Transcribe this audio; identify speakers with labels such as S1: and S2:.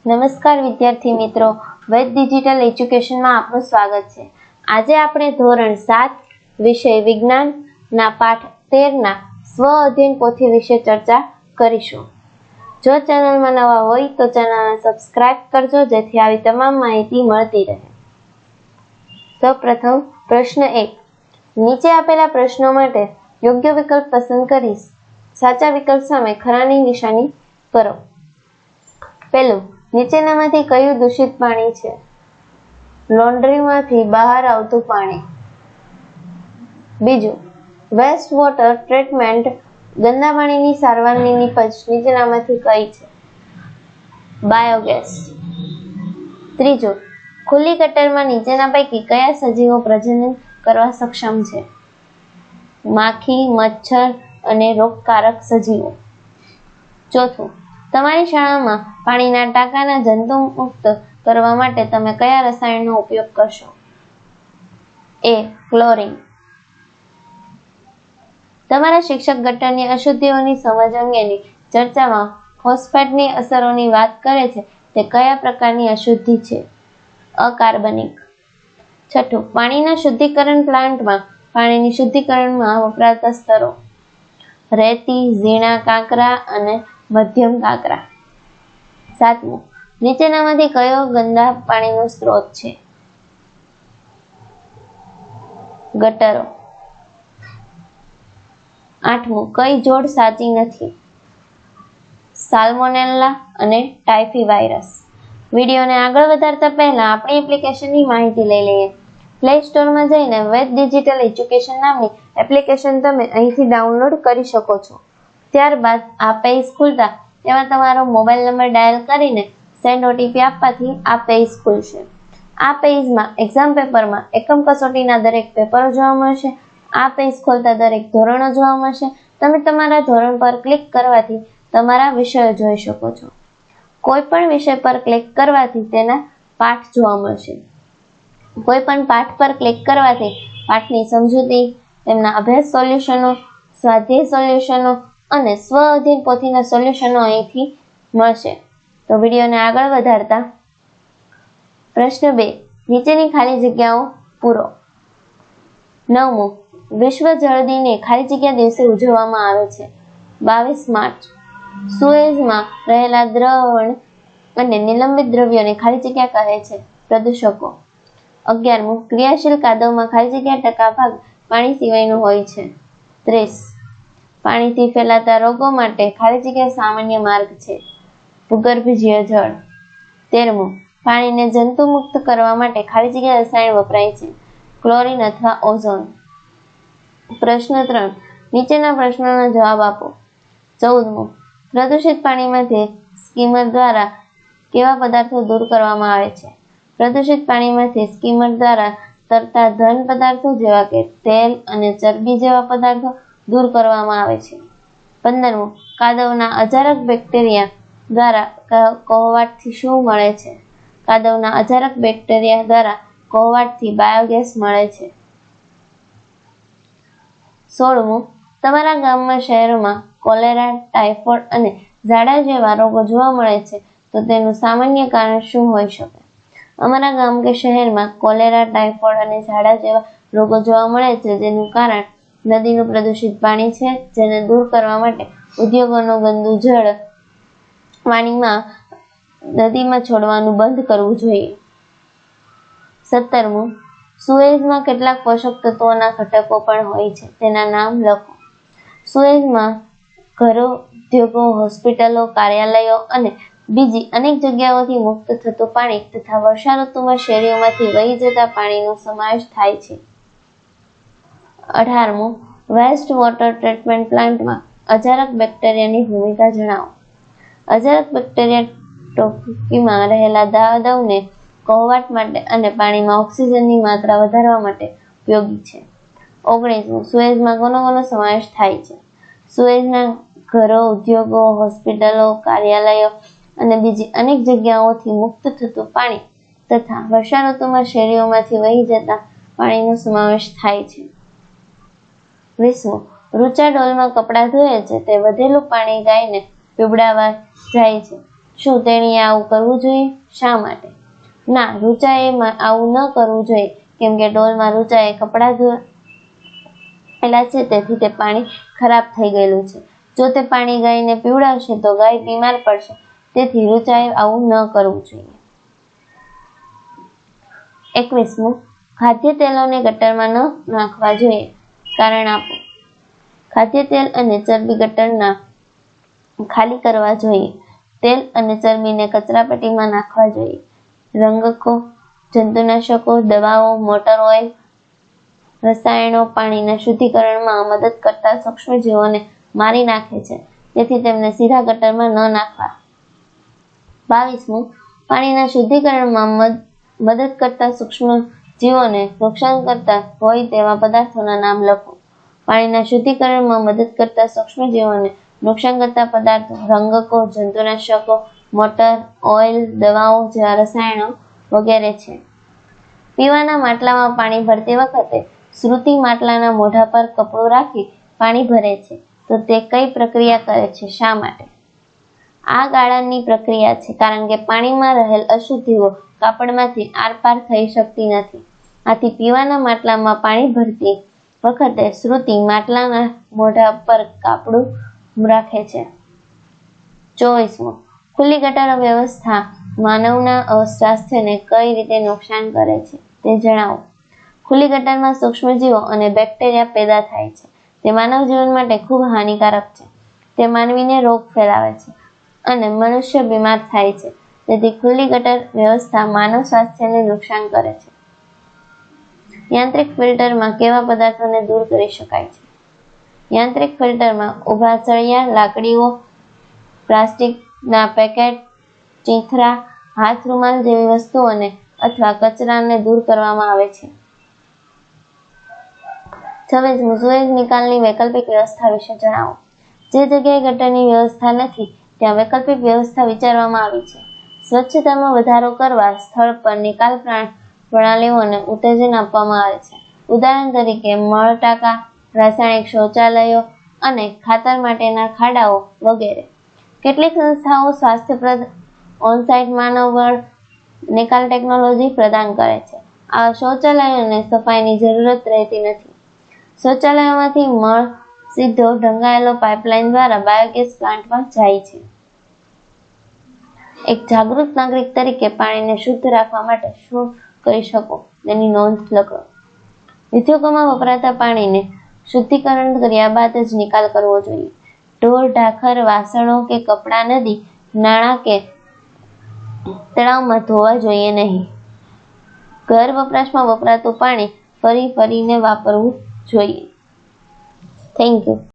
S1: નમસ્કાર વિદ્યાર્થી મિત્રો, વેદ ડિજિટલ એજ્યુકેશનમાં આપનું સ્વાગત છે। આજે આપણે ધોરણ 7 વિષય વિજ્ઞાનના પાઠ 13 ના સ્વ અધ્યયન પોથી વિશે ચર્ચા કરીશું। જો ચેનલમાં નવા હોય તો ચેનલને સબસ્ક્રાઇબ કરજો જેથી આવી તમામ માહિતી મળતી રહે। તો પ્રથમ પ્રશ્ન 1, નીચે આપેલા પ્રશ્નો માટે યોગ્ય વિકલ્પ પસંદ કરી સાચા વિકલ્પ સામે ખરાની નિશાની કરો। પહેલું, નીચેનામાંથી કયું દૂષિત પાણી છે? લોન્ડ્રીમાંથી બહાર આવતું પાણી। બીજું, વેસ્ટ વોટર ટ્રીટમેન્ટ ગંદા પાણીની સારવારની નીપજ નીચેનામાંથી કઈ છે? બાયોગેસ। ત્રીજું, ખુલ્લી ગટરમાં નીચેના પૈકી કયા સજીવો પ્રજનન કરવા સક્ષમ છે? માખી, મચ્છર અને રોગકારક સજીવો। ચોથું, તમારી શાળામાં પાણીના ટાંકાના જંતુમુક્ત કરવા માટે તમે કયા રસાયણનો ઉપયોગ કરશો? એ. ક્લોરીન। તમારા શિક્ષક ગટરની અશુદ્ધિઓની સમજ અંગેની ચર્ચામાં ફોસ્ફેટની અસરોની વાત કરે છે તે કયા પ્રકારની અશુદ્ધિ છે? અકાર્બનિક। છઠ્ઠું, પાણીના શુદ્ધિકરણ પ્લાન્ટમાં પાણીની શુદ્ધિકરણમાં વપરાતા સ્તરો: રેતી, ઝીણા કાંકરા અને મધ્યમ કાંકરા। સાતમું, નીચેનામાંથી કયો ગંદા પાણીનો સ્ત્રોત છે? ગટરો। આઠમું, કઈ જોડ સાચી નથી? સાલ્મોનેલા અને ટાઇફી વાયરસ। વિડીયોને આગળ વધારતા પહેલા આપણી એપ્લિકેશનની માહિતી લઈ લઈએ। પ્લે સ્ટોરમાં જઈને વેદ ડિજિટલ એજ્યુકેશન નામની એપ્લિકેશન તમે અહીંથી ડાઉનલોડ કરી શકો છો। ત્યારબાદ આ પેજ ખુલતા તેમાં તમારો મોબાઈલ નંબર ડાયલ કરીને સેન્ડ ઓટીપી આપવાથી આ પેજ ખુલશે। આ પેજમાં એક્ઝામ પેપરમાં એકમ કસોટીના દરેક પેપરો જોવા મળશે। આ પેજ ખોલતા દરેક ધોરણો જોવા મળશે। તમે તમારા ધોરણ પર ક્લિક કરવાથી તમારા વિષયો જોઈ શકો છો। કોઈ પણ વિષય પર ક્લિક કરવાથી તેના પાઠ જોવા મળશે। કોઈ પણ પાઠ પર ક્લિક કરવાથી પાઠની સમજૂતી, તેમના અભ્યાસ સોલ્યુશનો, સ્વાધ્યાય સોલ્યુશનો અને સ્વ અધ્યયન પોથીના સોલ્યુશનો અહીંથી મળશે। તો વિડીયોને આગળ વધારતા પ્રશ્ન 2, નીચેની ખાલી જગ્યાઓ પૂરો। 9મું, વિશ્વ જળ દિને ખાલી જગ્યા દિવસે ઉજવવામાં આવે છે? 22 માર્ચ। સુએઝમાં રહેલા દ્રવણ અને નિલંબિત દ્રવ્યોને ખાલી જગ્યા કહે છે? પ્રદૂષકો। 11મું, ક્રિયાશીલ કાદવમાં ખાલી જગ્યા ટકા ભાગ પાણી સિવાયનો હોય છે? 30। પાણીથી ફેલાતા રોગો માટે ખાલી જગ્યા સામાન્ય માર્ગ છે? ભૂગર્ભજ્ય જળ। 13મું, પાણીને જંતુમુક્ત કરવા માટે ખાલી જગ્યા રસાયણ વપરાય છે? ક્લોરીન અથવા ઓઝોન। પ્રશ્ન 3, નીચેના પ્રશ્નોના જવાબ આપો। 14મું, પ્રદૂષિત પાણીમાંથી સ્કીમર દ્વારા કેવા પદાર્થો દૂર કરવામાં આવે છે? પ્રદૂષિત પાણીમાંથી સ્કીમર દ્વારા તરતા ઘન પદાર્થો જેવા કે તેલ અને ચરબી જેવા પદાર્થો દૂર કરવામાં આવે છે। 15મું, કાદવના અજારક બેક્ટેરિયા દ્વારા કોહવાટથી શું મળે છે? કાદવના અજારક બેક્ટેરિયા દ્વારા કોહવાટથી બાયોગેસ મળે છે। 16મું, તમારા ગામમાં શહેરોમાં કોલેરા, ટાઇફોઇડ અને ઝાડા જેવા રોગો જોવા મળે છે તો તેનું સામાન્ય કારણ શું હોઈ શકે? અમારા ગામ કે શહેરમાં કોલેરા, ટાઇફોઇડ અને ઝાડા જેવા રોગો જોવા મળે છે જેનું કારણ નદીનું પ્રદૂષિત પાણી છે, જેને દૂર કરવા માટે ઉદ્યોગોનું ગંદુ જળ નદીમાં છોડવાનું બંધ કરવું જોઈએ। 17મું, સુએઝમાં કેટલાક પોષક તત્વોના ઘટકો પણ હોય છે, તેના નામ લખો। સુએઝમાં ઘરો, ઉદ્યોગો, હોસ્પિટલો, કાર્યાલયો અને બીજી અનેક જગ્યાઓથી મુક્ત થતું પાણી તથા વર્ષા ઋતુમાં શેરીઓમાંથી વહી જતા પાણીનો સમાવેશ થાય છે। 18મું, વેસ્ટ વોટર ટ્રીટમેન્ટ પ્લાન્ટમાં અજારક બેક્ટેરિયાની ભૂમિકા જણાવો। અજારક બેક્ટેરિયા ટોપકીમાં રહેલા દ્રાવણને કોહવાટ માટે અને પાણીમાં ઓક્સિજનની માત્રા વધારવા માટે ઉપયોગી છે। 19મું, સુએઝમાં કોનો સમાવેશ થાય છે? સુએઝના ઘરો, ઉદ્યોગો, હોસ્પિટલો, કાર્યાલયો અને બીજી અનેક જગ્યાઓથી મુક્ત થતું પાણી તથા વર્ષા ઋતુમાં શેરીઓમાંથી વહી જતા પાણીનો સમાવેશ થાય છે। 20મું, રૂચા ડોલમાં કપડાં ધોએ છે તે વધેલું પાણી ગાયને પીવડાવવા જાય છે શું તેણીએ આવું કરવું જોઈએ? શા માટે? ના, રુચાએ આવું ન કરવું જોઈએ, કેમ કે ડોલમાં રુચાએ કપડાં ધોયેલા છે, તેથી તે પાણી ખરાબ થઈ ગયેલું છે. જો તે પાણી ગાયને પીવડાવશે તો ગાય બીમાર પડશે, તેથી રુચાએ આવું ન કરવું જોઈએ. 21. ખાદ્ય તેલોને ગટરમાં ન નાખવા જોઈએ. કારણ આપો. ખાદ્ય તેલ અને ચરબી ગટરના ખાલી કરવા જોઈએ. તેલ અને ચરબીને કચરાપેટીમાં નાખવા જોઈએ. રંગકો, જંતુનાશકો, દવાઓ, મોટર ઓઇલ, રસાયણો પાણીના શુદ્ધિકરણમાં મદદ કરતા સૂક્ષ્મજીવોને મારી નાખે છે, તેથી તેમને સીધા ગટરમાં ન નાખવા. 22. પાણીના શુદ્ધિકરણમાં મદદ કરતા સૂક્ષ્મજીવોને નુકસાન કરતા હોય તેવા પદાર્થોના નામ લખો. પાણીના શુદ્ધિકરણમાં મદદ કરતા સૂક્ષ્મજીવોને નુકસાન કરતા પદાર્થો રંગકો, જંતુનાશકો, મોટર ઓઇલ, દવાઓ જેવા રસાયણો વગેરે છે. પીવાના માટલામાં પાણી ભરતી વખતે શ્રુતિ માટલાના મોઢા પર કપડું રાખી પાણી ભરે છે, તો તે કઈ પ્રક્રિયા કરે છે? શા માટે? આ ગાળણની પ્રક્રિયા છે, કારણ કે પાણીમાં રહેલ અશુદ્ધિઓ કાપડમાંથી આરપાર થઈ શકતી નથી. આથી પીવાના માટલામાં પાણી ભરતી વખતે શ્રુતિ માટલાના મોઢા પર કાપડું રાખે છે. 24. ખુલ્લી ગટર વ્યવસ્થા માનવના સ્વાસ્થ્યને કઈ રીતે નુકસાન કરે છે તે જણાવો. ખુલ્લી ગટરમાં સૂક્ષ્મજીવો અને બેક્ટેરિયા પેદા થાય છે. તે માનવ જીવન માટે ખૂબ હાનિકારક છે. તે માનવીને રોગ ફેલાવે છે અને મનુષ્ય બીમાર થાય છે. તેથી ખુલ્લી ગટર વ્યવસ્થા માનવ સ્વાસ્થ્યને નુકસાન કરે છે. યાંત્રિક ફિલ્ટરમાં કેવા પદાર્થોને દૂર કરી શકાય છે? યાંત્રિક ફિલ્ટરમાં ઊભા સળિયા, લાકડીઓ, પ્લાસ્ટિકના પેકેટ, ચીંથરા, હાથ રૂમાલ જેવી વસ્તુઓને અથવા કચરાને દૂર કરવામાં આવે છે. 26. સુએઝ નિકાલની વૈકલ્પિક વ્યવસ્થા વિશે જણાવો. જે જગ્યાએ ગટરની વ્યવસ્થા નથી ત્યાં વૈકલ્પિક વ્યવસ્થા વિચારવામાં આવી છે. સ્વચ્છતામાં વધારો કરવા સ્થળ પર નિકાલ પ્રણાલીઓને ઉત્તેજન આપવામાં આવે છે. ઉદાહરણ તરીકે મળટાંકા, રાસાયણિક શૌચાલયો અને ખાતર માટેના ખાડાઓ વગેરે. કેટલીક સંસ્થાઓ સ્વાસ્થ્યપ્રદ ઓન-સાઇટ માનવબળ નિકાલ ટેકનોલોજી પ્રદાન કરે છે. આવા શૌચાલયોને સફાઈની જરૂરત રહેતી નથી. શૌચાલયોમાંથી મળ સીધો ઢંકાયેલો પાઇપલાઇન દ્વારા બાયોગેસ પ્લાન્ટમાં જાય છે. એક જાગૃત નાગરિક તરીકે પાણીને શુદ્ધ રાખવા માટે શું કરી શકો તેની નોંધ લખો. ઉદ્યોગોમાં વપરાતા પાણીને શુદ્ધિકરણ કર્યા બાદ જ નિકાલ કરવો જોઈએ. ઢોર ઢાંખર, વાસણો કે કપડાં નદી, નાળા કે તળાવમાં ધોવા જોઈએ નહીં. ઘર વપરાશમાં વપરાતું પાણી ફરીને વાપરવું જોઈએ. Thank you.